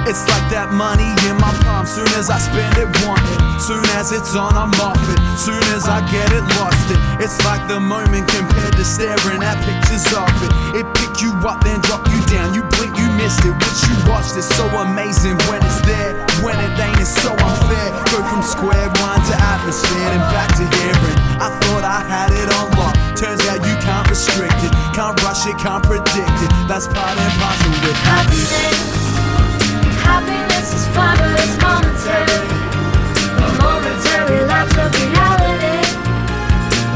It's like that money in my palm. Soon as I spend it, want it. Soon as it's on, I'm off it. Soon as I get it, lost it. It's like the moment compared to staring at pictures of it. It pick you up, then drop you down. You blink, you missed it. Once you watched it, so amazing when it's there. When it ain't, it's so unfair. Go from square one to atmosphere and back to hearing. I thought I had it on lock. Turns out you can't restrict it. Can't rush it, can't predict it. That's part and parcel with happiness. Happiness is fun, but it's momentary. A momentary lapse of reality.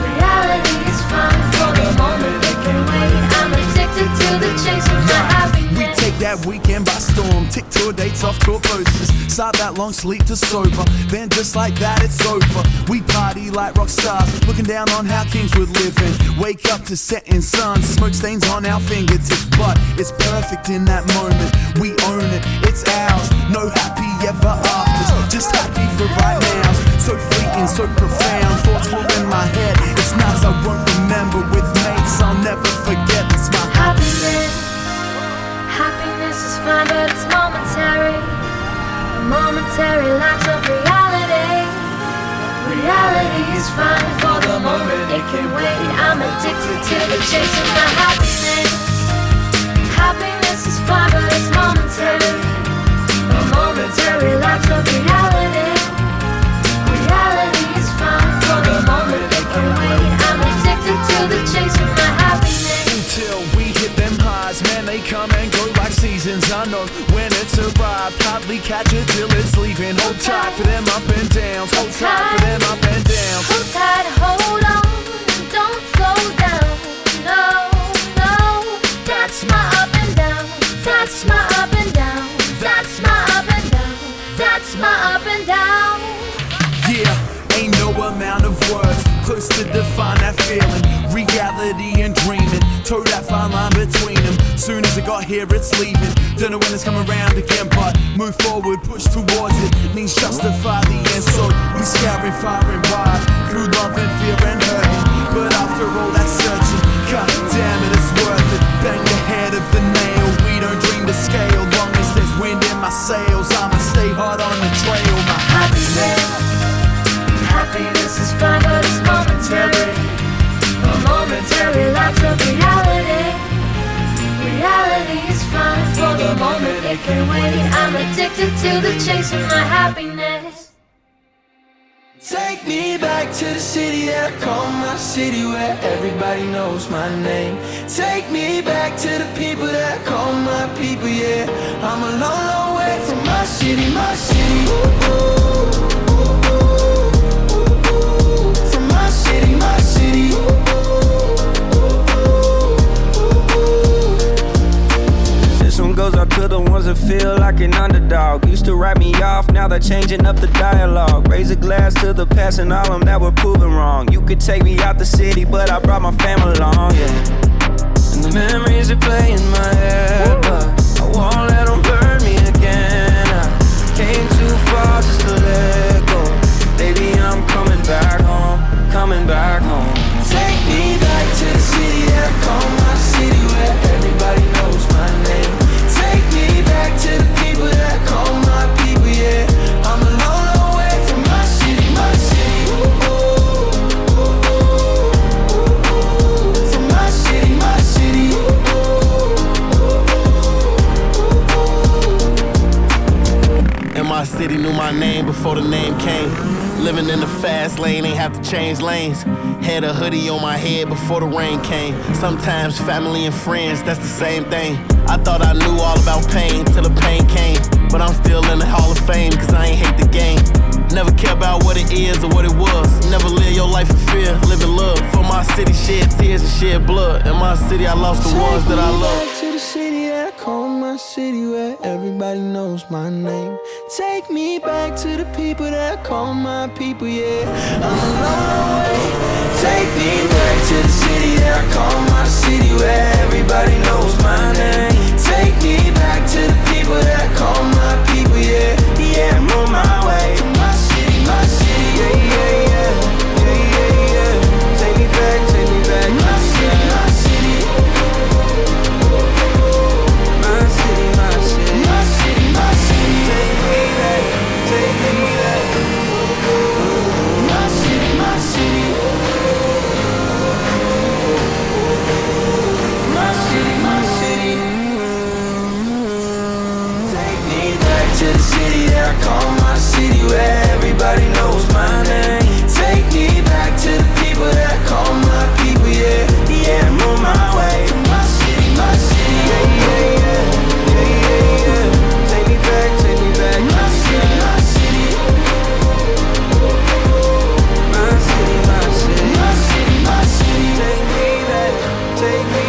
Reality is fun for the moment, it can wait. I'm addicted to the chase of my happiness. We take that weekend by storm. Tick tour dates off tour posters. Start that long sleep to sober. Then just like that it's over. We party like rock stars, looking down on how kings would live in. Wake up to setting sun, smoke stains on our fingertips. But it's perfect in that moment. We own it, it's ours. No happy ever afters, just happy for right now. So fleeting, so profound, thoughts full in my head. It's nights I won't remember with mates I'll never forget. It's my happiness. Happiness is fun, but it's momentary. A momentary lapse of reality. Reality is fine for the moment, it can wait. I'm addicted to the chase of my happiness. Happiness is fine, but it's momentary. A momentary lapse of reality. Reality is fine for the moment, it can wait. I'm addicted to the chase of my happiness. Until we hit them highs, man, they come and go like seasons. I know when it's arrived, hardly catch it till it's leaving. Hold tight for them up and downs. Hold tight for them up and downs. Hold tight, hold on, don't slow down. No, no, that's my up and down. That's my up and down. That's my up and down. That's my up and down. Yeah, ain't no amount of words close to define that feeling. Reality and dreaming, toe that fine line between them. Soon as it got here, it's leaving. Don't know when it's coming around again, but move forward, push towards it. Means justify the end, so we scouring far and wide through love and fear and hurting. But after all that searching, god damn it, it's worth it. Bang the head of the nail, we don't dream to scale. Long as there's wind in my sails, I'ma stay hard on the trail. My happiness. Happiness is fun, but it's momentary. A momentary lapse of reality. Reality is fun for the moment, it can wait. I'm addicted to the chase of my happiness. Take me back to the city that I call my city, where everybody knows my name. Take me back to the people that I call my people, yeah. I'm a long, long way from my city, my city. Ooh, ooh, ooh, ooh. From my city, my city. This one goes out to the ones that feel like an underdog. Used to write me off, now they're changing up the dialogue. Raise a glass to the past and all them that were proven wrong. You could take me out the city, but I brought my family along, yeah. And the memories that play in my head, but I won't let them burn me again. I came too far just to let go. Baby, I'm coming back home, coming back home. Take me back to the city that I call my city, where everybody knows my name. Take me back to the people that I call my people, yeah. I'm a long, long way from my city, my city. Ooh, ooh, ooh, ooh. From my city, my city. Ooh, ooh, ooh, ooh. And my city knew my name before the name came. Living in the fast lane, ain't have to change lanes. Had a hoodie on my head before the rain came. Sometimes family and friends, that's the same thing. I thought I knew all about pain till the pain came. But I'm still in the Hall of Fame, cause I ain't hate the game. Never care about what it is or what it was. Never live your life in fear, live in love. For my city, shed tears and shed blood. In my city, I lost the ones that I love. Take me back to the city that I call my city, where everybody knows my name. Take me back to the people that I call my people, yeah. I'm a long way. Take me back to the city that I call my city, where everybody knows my name. Take me back to the people that I call my people, yeah. Yeah, I'm on my way. My city, yeah, yeah, yeah. Yeah, yeah, yeah. Take me back, my city, my city. My city, my city. My city, my city. Everybody knows my name. Take me back to the people that call my people, yeah. Yeah, I'm on my way to my city, yeah, yeah, yeah. Yeah, yeah, yeah. Take me back, my city, my city. My city, my city. My city, my city. Take me back, take me